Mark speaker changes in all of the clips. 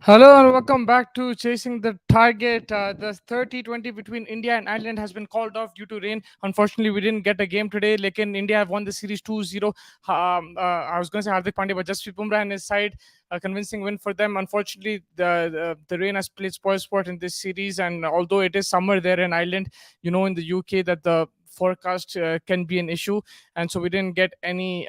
Speaker 1: Hello and welcome back to Chasing the Target. The 30-20 between India and Ireland has been called off due to rain. Unfortunately, we didn't get a game today. Like in India have won the series 2-0. I was going to say Hardik Pandya, but Jasprit Bumrah and his side, a convincing win for them. Unfortunately, the rain has played spoil sport in this series. And although it is summer there in Ireland, in the UK that the forecast can be an issue, and so we didn't get any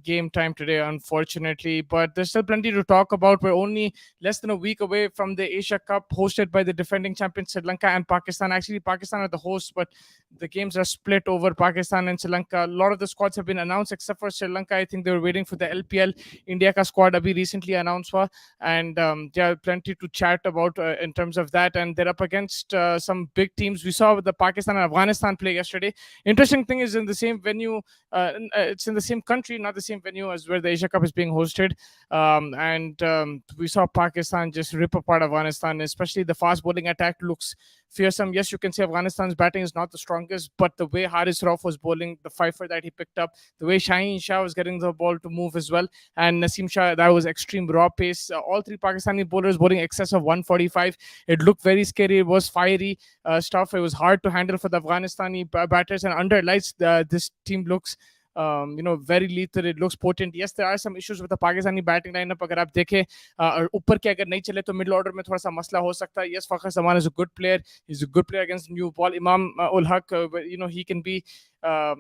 Speaker 1: game time today, unfortunately, but there's still plenty to talk about. We're only less than a week away from the Asia Cup hosted by the defending champions Sri Lanka and Pakistan. Actually, Pakistan are the hosts, but the games are split over Pakistan and Sri Lanka. A lot of the squads have been announced except for Sri Lanka. I think they were waiting for the LPL. India ka squad abhi recently announced wa, and there are plenty to chat about in terms of that. And they're up against some big teams. We saw the Pakistan and Afghanistan play yesterday. Interesting thing is in the same venue, it's in the same country, not the same venue as where the Asia Cup is being hosted. And we saw Pakistan just rip apart Afghanistan, especially the fast bowling attack looks fearsome. Yes, you can say Afghanistan's batting is not the strongest, but the way Haris Rauf was bowling, the fifer that he picked up, the way Shaheen Shah was getting the ball to move as well, and Naseem Shah, that was extreme raw pace. All three Pakistani bowlers bowling excess of 145. It looked very scary. It was fiery stuff. It was hard to handle for the Afghanistani batters, and under lights, this team looks very lethal. It looks potent. Yes, there are some issues with the Pakistani batting lineup. अगर आप देखें और ऊपर के अगर नहीं चले तो middle order में थोड़ा सा मसला हो सकता है. Yes, Fakhar Zaman is a good player. He's a good player against new ball. Imam ul Haq, he can be a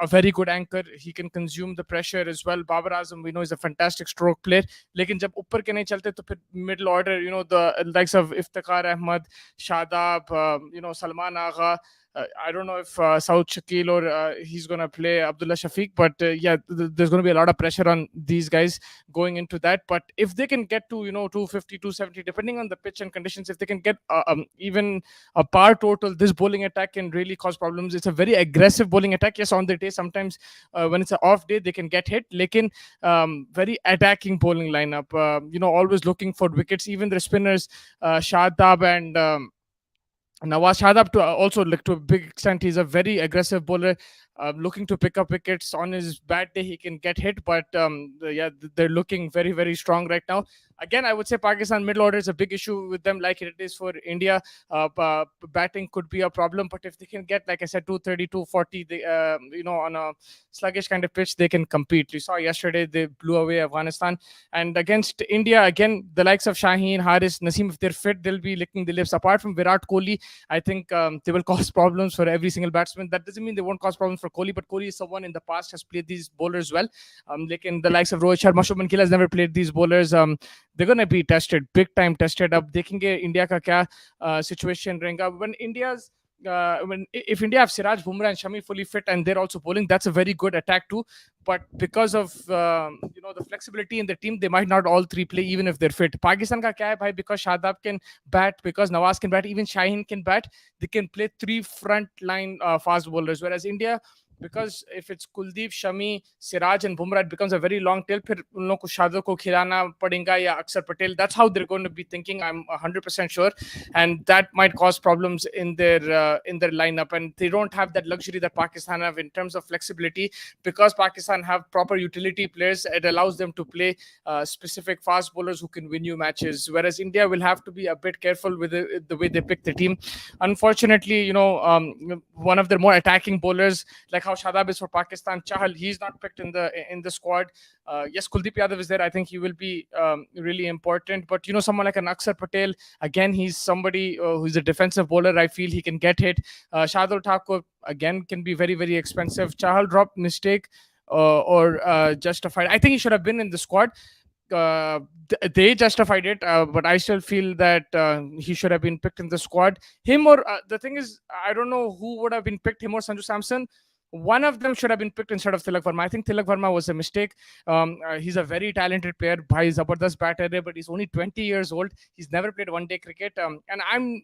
Speaker 1: very good anchor. He can consume the pressure as well. Babar Azam, we know, is a fantastic stroke player. लेकिन जब ऊपर के नहीं चलते तो फिर middle order, the likes of Iftikhar Ahmad, Shadab, Salman Agha. I don't know if Saud Shakil or he's going to play Abdullah Shafiq, but there's going to be a lot of pressure on these guys going into that. But if they can get to 250, 270, depending on the pitch and conditions, if they can get even a par total, this bowling attack can really cause problems. It's a very aggressive bowling attack. Yes, on the day, sometimes when it's an off day, they can get hit. Lekin very attacking bowling lineup. Always looking for wickets. Even the spinners, Shadab and Nawaz Shadab, also like to a big extent, he's a very aggressive bowler, looking to pick up wickets. On his bad day, he can get hit, but they're looking very, very strong right now. Again, I would say Pakistan middle order is a big issue with them, like it is for India. Batting could be a problem, but if they can get, like I said, 230, 240, on a sluggish kind of pitch, they can compete. We saw yesterday they blew away Afghanistan, and against India, again, the likes of Shaheen, Haris, Naseem, if they're fit, they'll be licking the lips. Apart from Virat Kohli, I think they will cause problems for every single batsman. That doesn't mean they won't cause problems for Kohli, but Kohli is someone in the past has played these bowlers well. Like in the likes of Rohit Sharma, Shubman Gill has never played these bowlers. They're going to be tested, big time tested. अब देखेंगे India का क्या situation रहेगा when India's if India have Siraj, Bumrah, and Shami fully fit and they're also bowling, that's a very good attack too. But because of the flexibility in the team, they might not all three play even if they're fit. Pakistan ka kya hai bhai? Because Shadab can bat, because Nawaz can bat, even Shaheen can bat. They can play three front line fast bowlers. Whereas India, because if it's Kuldeep, Shami, Siraj and Bumrah, it becomes a very long tail. फिर उन लोगों को शादो को खिलाना पड़ेगा या अक्षर Patel. That's how they're going to be thinking. I'm 100% sure, and that might cause problems in their lineup. And they don't have that luxury that Pakistan have in terms of flexibility, because Pakistan have proper utility players. It allows them to play specific fast bowlers who can win you matches. Whereas India will have to be a bit careful with the way they pick the team. Unfortunately, one of their more attacking bowlers, like how Shadab is for Pakistan, Chahal, he's not picked in the squad. Yes, Kuldeep Yadav is there. I think he will be really important. But someone like an Akshar Patel, again, he's somebody who's a defensive bowler. I feel he can get hit. Shardul Thakur again can be very, very expensive. Chahal dropped mistake or justified. I think he should have been in the squad. They justified it, but I still feel that he should have been picked in the squad. Him or the thing is, I don't know who would have been picked, him or Sanju Samson. One of them should have been picked instead of Tilak Verma. I think Tilak Verma was a mistake. He's a very talented player. Bhai Zabardast batter, but he's only 20 years old. He's never played one-day cricket. And I'm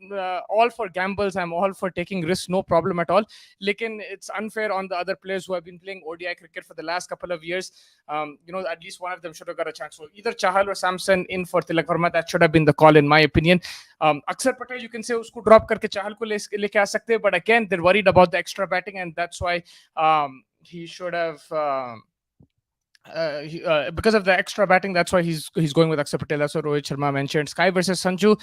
Speaker 1: all for gambles. I'm all for taking risks. No problem at all. Lekin it's unfair on the other players who have been playing ODI cricket for the last couple of years. At least one of them should have got a chance. So either Chahal or Samson in for Tilak Verma. That should have been the call, in my opinion. Akshar Patel, you can say usko drop करके Chahal को लेके आ सकते हैं, but again they're worried about the extra batting, and that's why he should have because of the extra batting, that's why he's going with Akshar Patel. So Rohit Sharma mentioned Sky versus Sanju.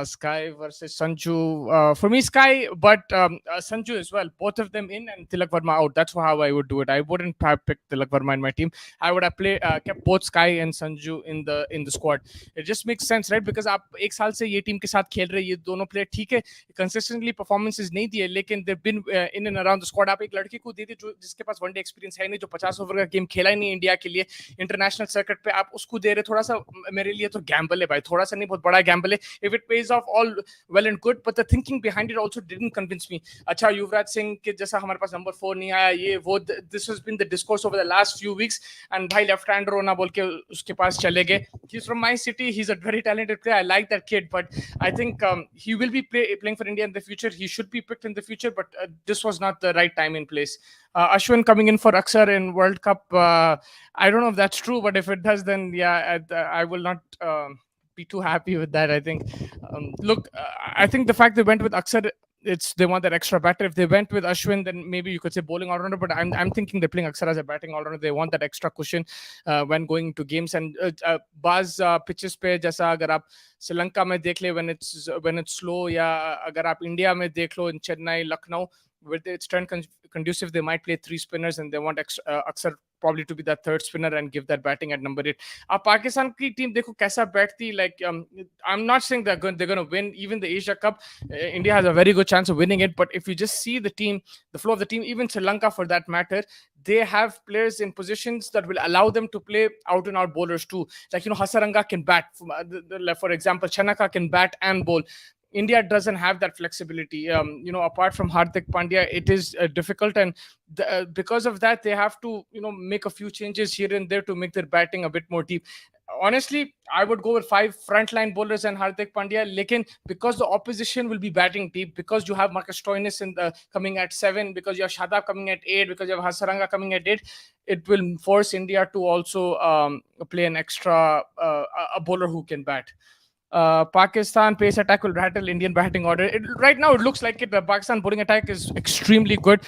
Speaker 1: Sky versus Sanju. For me, Sky, but Sanju as well. Both of them in and Tilak Verma out. That's how I would do it. I wouldn't have picked Tilak Verma in my team. I would have kept both Sky and Sanju in the squad. It just makes sense, right? Because आप एक साल से ये team के साथ खेल रहे हैं, ये दोनों प्लेयर ठीक है, कंसिस्टेंटली परफॉर्मेंसेस नहीं दिए, लेकिन they been in and around the squad. आप एक लड़के को दे दे जो जिसके पास वनडे एक्सपीरियंस है नहीं, जो 50 ओवर का गेम खेला ही नहीं इंडिया के लिए इंटरनेशनल सर्किट पे, आप उसको दे रहे. थोड़ा सा मेरे लिए तो गैम्बल है भाई, थोड़ा सा नहीं, बहुत बड़ा गैम्बल है. If it pays of all well and good, but the thinking behind it also didn't convince me. अच्छा, युवराज सिंह के जैसा हमारे पास नंबर 4 नहीं आया, ये वो, this has been the discourse over the last few weeks. And भाई लेफ्ट हैंडर होना बोल के उसके पास चले गए. He is from my city, he is a very talented player. I like that kid, but I think he will be playing for India in the future. He should be picked in the future, but this was not the right time and place. Ashwin coming in for Akshar in World Cup. I don't know if that's true, but if it does, then yeah, I will not be too happy with that. I think, look, I think the fact they went with Akshar, they want that extra batter. If they went with Ashwin, then maybe you could say bowling all-rounder. But I'm thinking they're playing Akshar as a batting all-rounder. They want that extra cushion when going into games. And baz pitches pe jaisa agar aap Sri Lanka में देख ले, when it's slow, या अगर आप India में देख लो, इन Chennai, Lucknow, with its turn conducive, they might play 3 spinners and they want Akshar probably to be that third spinner and give that batting at number 8. अब पाकिस्तान की टीम देखो कैसा बैठती. Like I'm not saying they're going to win even the Asia Cup. India has a very good chance of winning it, but if you just see the team, the flow of the team, even Sri Lanka for that matter, they have players in positions that will allow them to play out and out bowlers too. Like, Hasaranga can bat, for example, Chanaka can bat and bowl. India doesn't have that flexibility. Apart from Hardik Pandya, it is difficult, and because of that, they have to, make a few changes here and there to make their batting a bit more deep. Honestly, I would go with 5 frontline bowlers and Hardik Pandya. Lekin, because the opposition will be batting deep, because you have Marcus Stoinis coming at 7, because you have Shadab coming at 8, because you have Hasaranga coming at 8, it will force India to also play an extra a bowler who can bat. Pakistan pace attack will rattle Indian batting order. Right now, it looks like it. The Pakistan bowling attack is extremely good.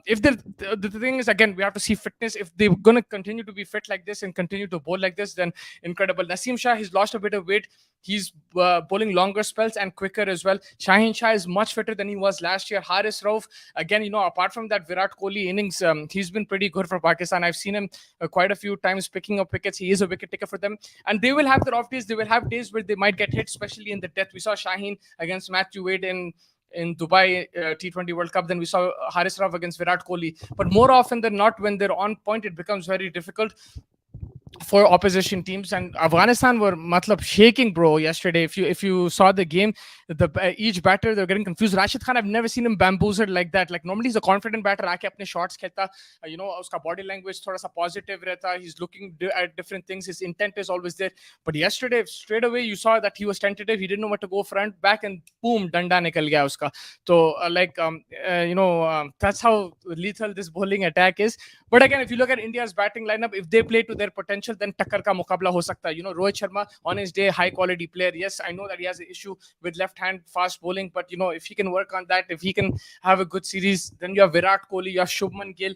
Speaker 1: If the thing is, again, we have to see fitness. If they're going to continue to be fit like this and continue to bowl like this, then incredible. Naseem Shah, he's lost a bit of weight. He's bowling longer spells and quicker as well. Shaheen Shah is much fitter than he was last year. Haris Rauf, again, apart from that Virat Kohli innings, he's been pretty good for Pakistan. I've seen him quite a few times picking up wickets. He is a wicket taker for them. And they will have their off days. They will have days where they might get hit, especially in the death. We saw Shaheen against Matthew Wade in Dubai T20 World Cup. Then we saw Haris Rauf against Virat Kohli. But more often than not, when they're on point, it becomes very difficult for opposition teams. And Afghanistan were shaking, bro, yesterday. If you saw the game, each batter, they're getting confused. Rashid Khan, I've never seen him bamboozled like that. Like, normally he's a confident batter, aake apne shots khelta, uska body language thoda sa positive rehta, he's looking at different things, his intent is always there. But yesterday, straight away, you saw that he was tentative, he didn't know what to go front, back, and boom, danda nikal gaya uska. So that's how lethal this bowling attack is. But again, if you look at India's batting lineup, if they play to their potential, then takkar ka mukabla ho sakta hai. Rohit Sharma on his day, high quality player. Yes, I know that he has an issue with left hand fast bowling, but if he can work on that, if he can have a good series, then you have Virat Kohli, you have Shubman Gill.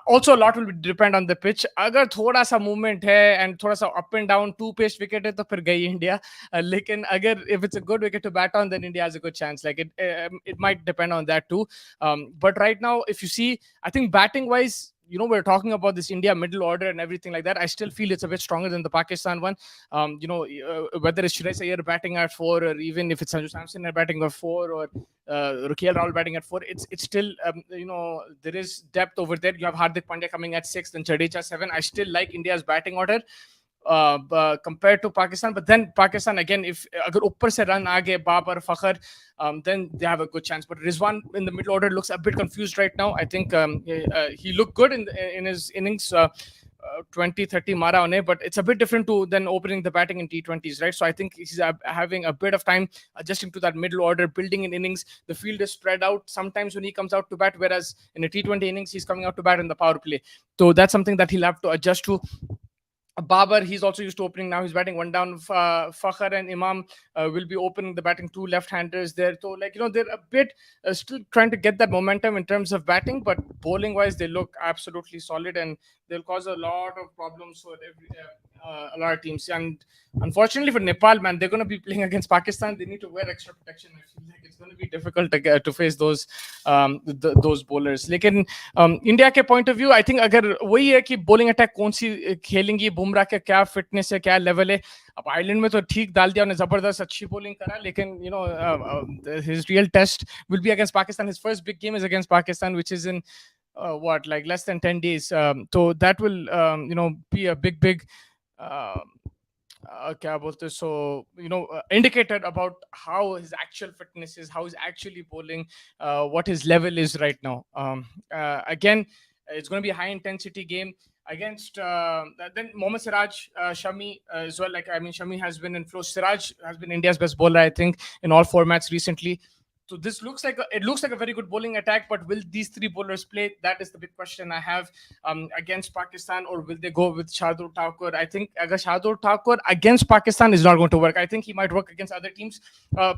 Speaker 1: Also, a lot will depend on the pitch. Agar thoda sa movement hai and thoda sa up and down, 2 paced wicket hai, to phir gayi India. Lekin agar if it's a good wicket to bat on, then India has a good chance. Like it might depend on that too. But right now, if you see, I think batting wise, we're talking about this India middle order and everything like that. I still feel it's a bit stronger than the Pakistan one. Whether it's Shreyas Iyer batting at 4, or even if it's Sanju Samson batting at 4, or Rukiel Rahul batting at 4, it's still, there is depth over there. You have Hardik Pandya coming at 6, then Jadeja 7. I still like India's batting order compared to Pakistan. But then Pakistan, again, if agar uppar se run aage Babar, Fakhar, then they have a good chance. But Rizwan in the middle order looks a bit confused right now. I think he looked good in his innings. 20-30 mara on it, but it's a bit different than opening the batting in T20s, right? So I think he's having a bit of time adjusting to that middle order, building in innings. The field is spread out sometimes when he comes out to bat, whereas in a T20 innings, he's coming out to bat in the power play. So that's something that he'll have to adjust to. Babar, he's also used to opening now. He's batting one down. Fakhar and Imam will be opening the batting, two left-handers there. So, like, they're a bit still trying to get that momentum in terms of batting, but bowling-wise, they look absolutely solid, and they'll cause a lot of problems for a lot of teams. And unfortunately for Nepal, man, they're going to be playing against Pakistan. They need to wear extra protection. I feel like it's going to be difficult to face those bowlers. लेकिन India के point of view I think अगर वही है कि bowling attack कौन सी खेलेंगी, बुमराह का क्या fitness है, क्या लेवल है. अब आयरलैंड में तो ठीक डाल दिया, उन्हें जबरदस्त अच्छी बॉलिंग करा, लेकिन his real test will be against Pakistan. His first big game is against Pakistan, which is in what, like less than 10 days. So that will be a big क्या बोलते, so indicator about how his actual fitness is, how he's actually bowling, what his level is right now. Again, it's going to be a high intensity game against then Mohammad Siraj, Shami as well. Like, I mean, Shami has been in flow. Siraj has been India's best bowler, I think, in all formats recently. So this looks like a very good bowling attack, but will these three bowlers play? That is the big question I have against Pakistan, or will they go with Shardul Thakur? I think Shardul Thakur against Pakistan is not going to work. I think he might work against other teams,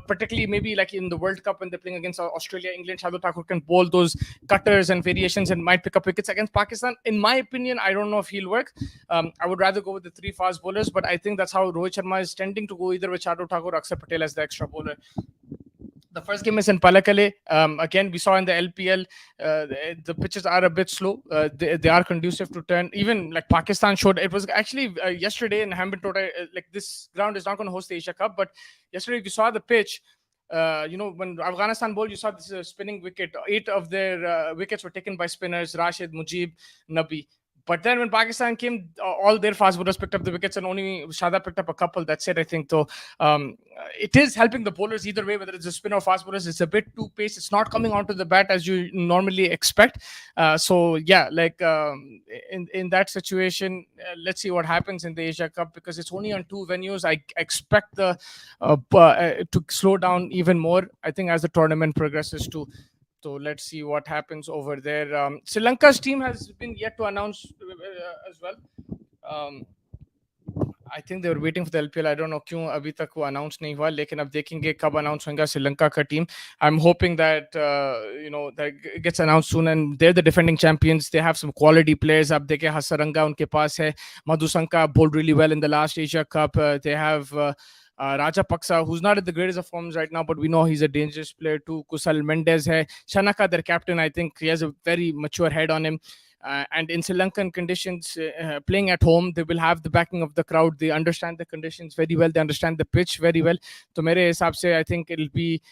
Speaker 1: particularly maybe like in the World Cup when they're playing against Australia, England. Shardul Thakur can bowl those cutters and variations and might pick up wickets against Pakistan. In my opinion, I don't know if he'll work. I would rather go with the three fast bowlers, but I think that's how Rohit Sharma is tending to go, either with Shardul Thakur or Akshar Patel as the extra bowler. The first game is in Pallekele. Again, we saw in the LPL, the pitches are a bit slow. They are conducive to turn. Even like Pakistan showed, it was actually yesterday in Hambantota, like this ground is not going to host the Asia Cup, but yesterday we saw the pitch. When Afghanistan bowled, you saw this spinning wicket. 8 of their wickets were taken by spinners: Rashid, Mujib, Nabi. But then when Pakistan came, all their fast bowlers picked up the wickets, and only Shada picked up a couple. That's it, I think. So it is helping the bowlers either way, whether it's a spin or fast bowlers. It's a bit too paced. It's not coming onto the bat as you normally expect. So yeah, like in that situation, let's see what happens in the Asia Cup, because it's only on 2 venues. I expect the to slow down even more, I think, as the tournament progresses too. So let's see what happens over there. Sri Lanka's team has been yet to announce as well. I think they were waiting for the LPL. I don't know क्यों अभी तक वो announce नहीं हुआ, लेकिन अब देखेंगे कब announce होगा श्रीलंका का team. I'm hoping that that it gets announced soon, and they're the defending champions. They have some quality players. अब देखें Hasaranga उनके पास है, Madhusanka bowled really well in the last Asia Cup. They have Rajapaksa, who's not at the greatest of forms right now, but we know he's a dangerous player too. Kusal Mendez hai. Shanaka, their captain, I think he has a very mature head on him. And in Sri Lankan conditions, playing at home, they will have the backing of the crowd. They understand the conditions very well. They understand the pitch very well. So, mere hisab se, I think it'll be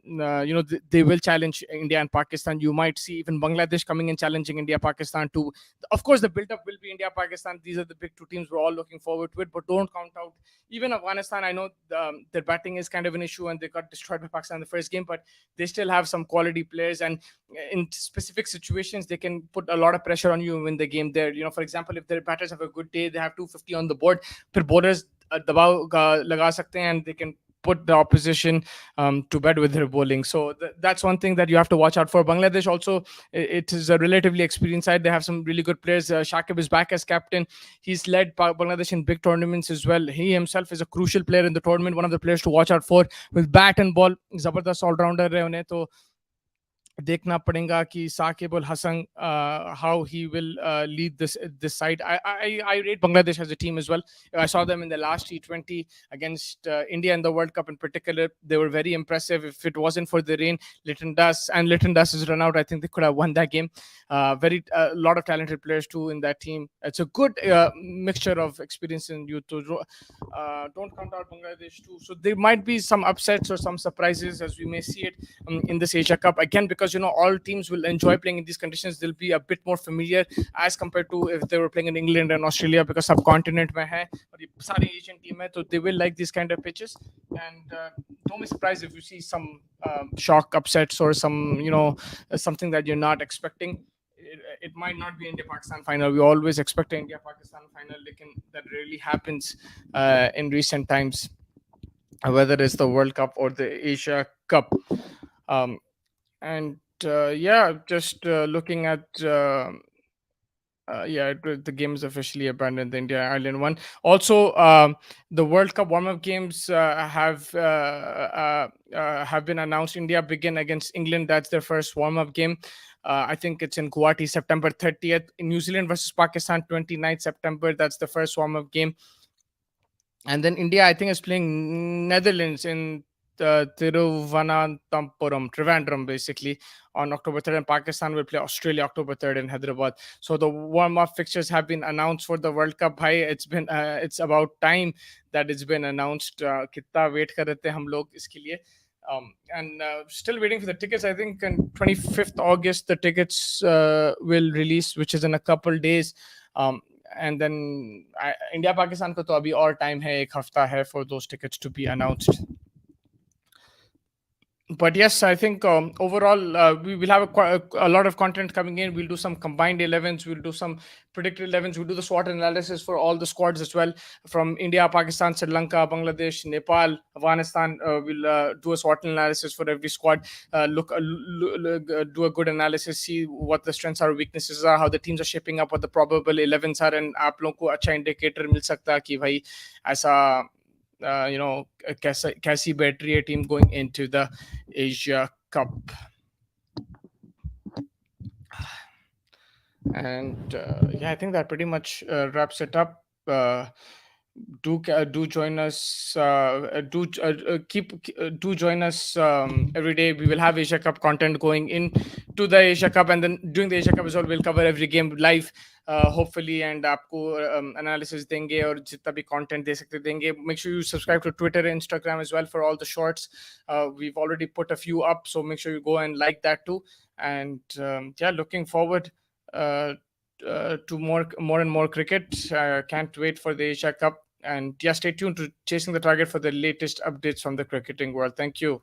Speaker 1: they will challenge India and Pakistan. You might see even Bangladesh coming in challenging India, Pakistan too. Of course, the build-up will be India, Pakistan. These are the big two teams we're all looking forward to it. But don't count out even Afghanistan. I know their batting is kind of an issue, and they got destroyed by Pakistan in the first game, but they still have some quality players, and in specific situations they can put a lot of pressure on you and win the game there. For example, if their batters have a good day, they have 250 on the board, फिर bowlers दबाव लगा सकते हैं, and they can put the opposition to bed with their bowling. So that's one thing that you have to watch out for. Bangladesh also, it is a relatively experienced side. They have some really good players. Shakib is back as captain. He's led Bangladesh in big tournaments as well. He himself is a crucial player in the tournament, one of the players to watch out for. With bat and ball, Zabardast all-rounder है उन्हें, तो देखना पड़ेगा कि Saqib Al Hasan, how he will lead this side. I rate Bangladesh as a team as well. I saw them in the last T20 against India in the World Cup in particular. They were very impressive. If it wasn't for the rain, Lytton Das' run out, I think they could have won that game. A lot of talented players too in that team. It's a good mixture of experience and youth. Don't count out Bangladesh too. So there might be some upsets or some surprises as we may see it in this Asia Cup, again, because all teams will enjoy playing in these conditions. They'll be a bit more familiar as compared to if they were playing in England and Australia, because subcontinent mein hai aur ye sare Asian team hai, so they will like these kind of pitches. And don't be surprised if you see some shock upsets or some something that you're not expecting. It might not be India-Pakistan final. We always expect an India-Pakistan final, lekin that rarely happens in recent times, whether it's the World Cup or the Asia Cup. And just looking at The game is officially abandoned. The India Ireland one. Also, the World Cup warm-up games have been announced. India begin against England. That's their first warm-up game. I think it's in Guwahati, September 30th. In New Zealand versus Pakistan, 29th September. That's the first warm-up game. And then India, I think, is playing Netherlands in Trivandrum, basically, on October 3rd. And Pakistan will play Australia October 3rd in Hyderabad. So the warm-up fixtures have been announced for the World Cup. Bhai, it's about time that it's been announced. Kitna wait kar rahe the hum log iske liye. And still waiting for the tickets. I think on 25th August the tickets will release, which is in a couple days. And then India Pakistan ko to abhi और time hai, ek hafta hai for those tickets to be announced. But yes, I think overall we will have a lot of content coming in. We'll do some combined 11s, we'll do some predicted 11s, we'll do the SWOT analysis for all the squads as well, from India, Pakistan, Sri Lanka, Bangladesh, Nepal, Afghanistan. We'll do a SWOT analysis for every squad. Do a good analysis, see what the strengths are, weaknesses are, how the teams are shaping up, what the probable 11s are, and आप लोगों को अच्छा indicator मिल सकता है कि भाई ऐसा कैसी बैटरी है team going into the Asia Cup. And I think that pretty much wraps it up. Do join us. Do join us every day. We will have Asia Cup content going in to the Asia Cup, and then during the Asia Cup as well, we'll cover every game live, hopefully, and आपको analysis देंगे और जितना भी content दे सकते देंगे. Make sure you subscribe to Twitter and Instagram as well for all the shorts. We've already put a few up, so make sure you go and like that too. And looking forward to more and more cricket. Can't wait for the Asia Cup. And stay tuned to Chasing the Target for the latest updates from the cricketing world. Thank you.